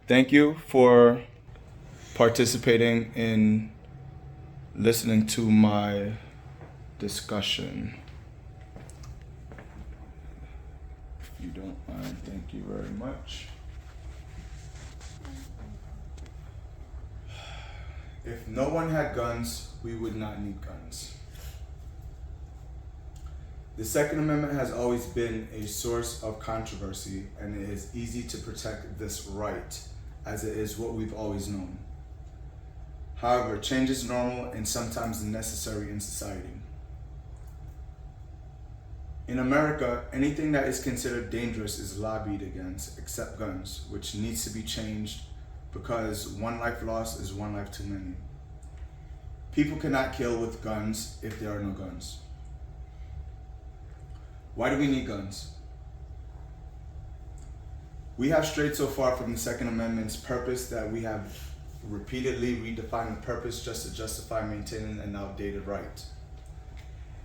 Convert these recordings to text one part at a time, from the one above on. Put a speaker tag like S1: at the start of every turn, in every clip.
S1: Thank you for participating in listening to my discussion. If you don't mind, thank you very much. If no one had guns, we would not need guns. The Second Amendment has always been a source of controversy, and it is easy to protect this right, as it is what we've always known. However, change is normal and sometimes necessary in society. In America, anything that is considered dangerous is lobbied against, except guns, which needs to be changed because one life lost is one life too many. People cannot kill with guns if there are no guns. Why do we need guns? We have strayed so far from the Second Amendment's purpose that we have repeatedly redefined the purpose just to justify maintaining an outdated right.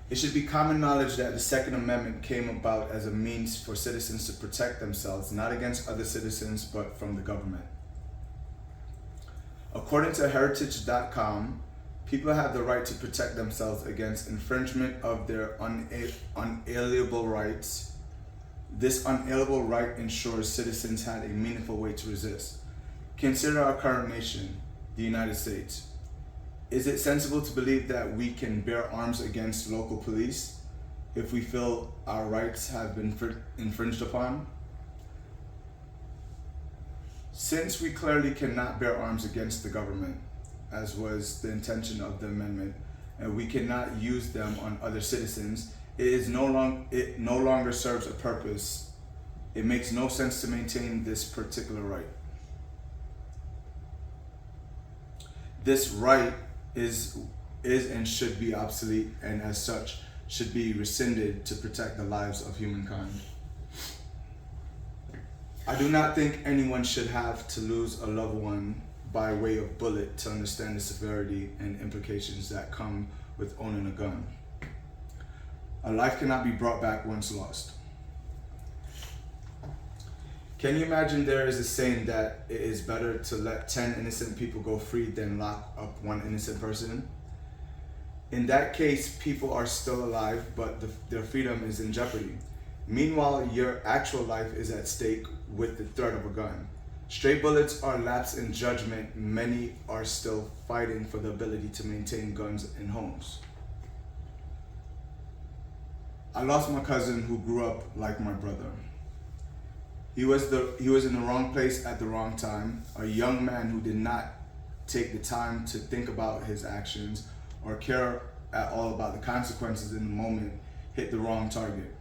S1: It should be common knowledge that the Second Amendment came about as a means for citizens to protect themselves, not against other citizens, but from the government. According to heritage.com, people have the right to protect themselves against infringement of their unalienable rights. This unalienable right ensures citizens had a meaningful way to resist. Consider our current nation, the United States. Is it sensible to believe that we can bear arms against local police if we feel our rights have been infringed upon? Since we clearly cannot bear arms against the government, as was the intention of the amendment, and we cannot use them on other citizens, it no longer serves a purpose. It makes no sense to maintain this particular right. This right is and should be obsolete, and as such should be rescinded to protect the lives of humankind. I do not think anyone should have to lose a loved one by way of bullet to understand the severity and implications that come with owning a gun. A life cannot be brought back once lost. Can you imagine there is a saying that it is better to let 10 innocent people go free than lock up one innocent person? In that case, people are still alive, but their freedom is in jeopardy. Meanwhile, your actual life is at stake with the threat of a gun. Stray bullets are lapse in judgment. Many are still fighting for the ability to maintain guns in homes. I lost my cousin who grew up like my brother. He was in the wrong place at the wrong time, a young man who did not take the time to think about his actions or care at all about the consequences in the moment, hit the wrong target.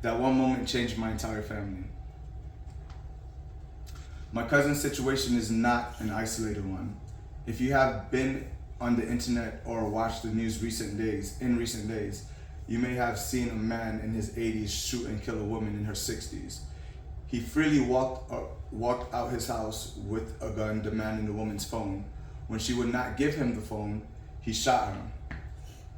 S1: That one moment changed my entire family. My cousin's situation is not an isolated one. If you have been on the internet or watched the news in recent days, you may have seen a man in his 80s shoot and kill a woman in her 60s. He freely walked out his house with a gun, demanding the woman's phone. When she would not give him the phone, he shot her.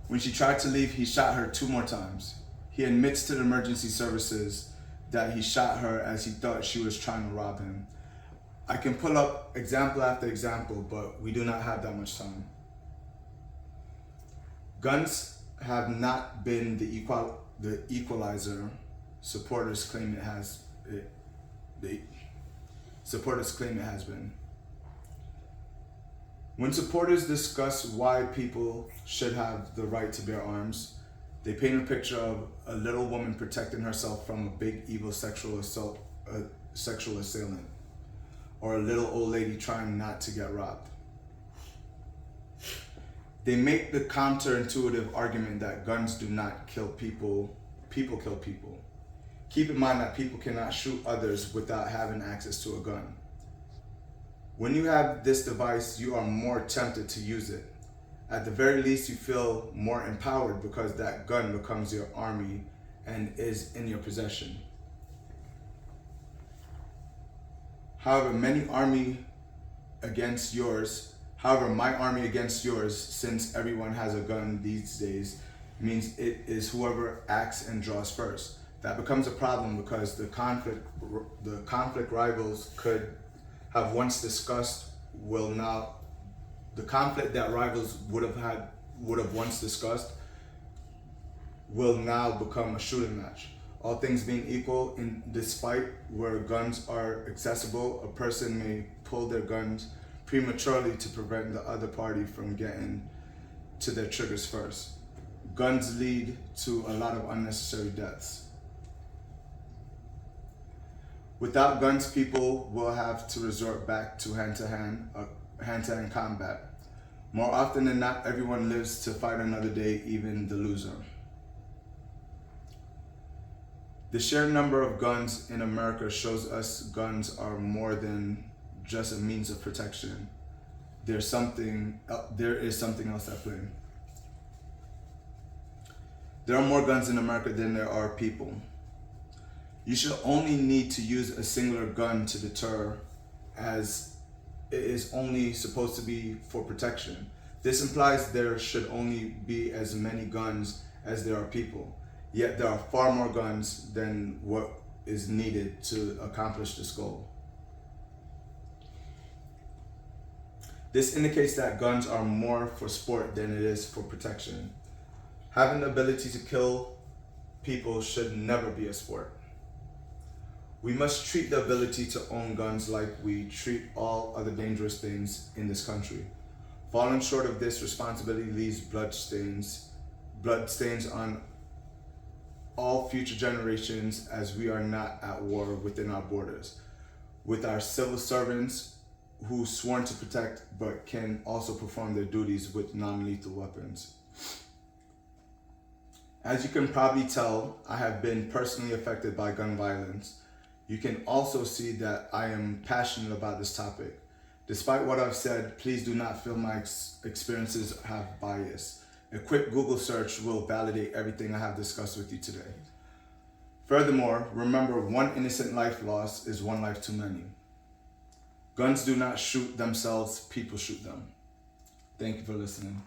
S1: When she tried to leave, he shot her 2 more times. He admits to the emergency services that he shot her as he thought she was trying to rob him. I can pull up example after example, but we do not have that much time. Guns have not been the equalizer supporters claim it has been. When supporters discuss why people should have the right to bear arms, they paint a picture of a little woman protecting herself from a big evil sexual assailant, or a little old lady trying not to get robbed. They make the counterintuitive argument that guns do not kill people, people kill people. Keep in mind that people cannot shoot others without having access to a gun. When you have this device, you are more tempted to use it. At the very least, you feel more empowered because that gun becomes your army and is in your possession. However, my army against yours, since everyone has a gun these days, means it is whoever acts and draws first. That becomes a problem because the conflict rivals could have once discussed will now, the conflict that rivals would have once discussed will now become a shooting match. All things being equal, in despite where guns are accessible, a person may pull their guns prematurely to prevent the other party from getting to their triggers first. Guns lead to a lot of unnecessary deaths. Without guns, people will have to resort back to hand-to-hand combat. More often than not, everyone lives to fight another day, even the loser. The sheer number of guns in America shows us guns are more than just a means of protection. There is something else at play. There are more guns in America than there are people. You should only need to use a singular gun to deter, as it is only supposed to be for protection. This implies there should only be as many guns as there are people. Yet there are far more guns than what is needed to accomplish this goal. This indicates that guns are more for sport than it is for protection. Having the ability to kill people should never be a sport. We must treat the ability to own guns like we treat all other dangerous things in this country. Falling short of this responsibility leaves bloodstains on all future generations, as we are not at war within our borders, with our civil servants who sworn to protect but can also perform their duties with non-lethal weapons. As you can probably tell, I have been personally affected by gun violence. You can also see that I am passionate about this topic. Despite what I've said, please do not feel my experiences have bias. A quick Google search will validate everything I have discussed with you today. Furthermore, remember, one innocent life lost is one life too many. Guns do not shoot themselves, people shoot them. Thank you for listening.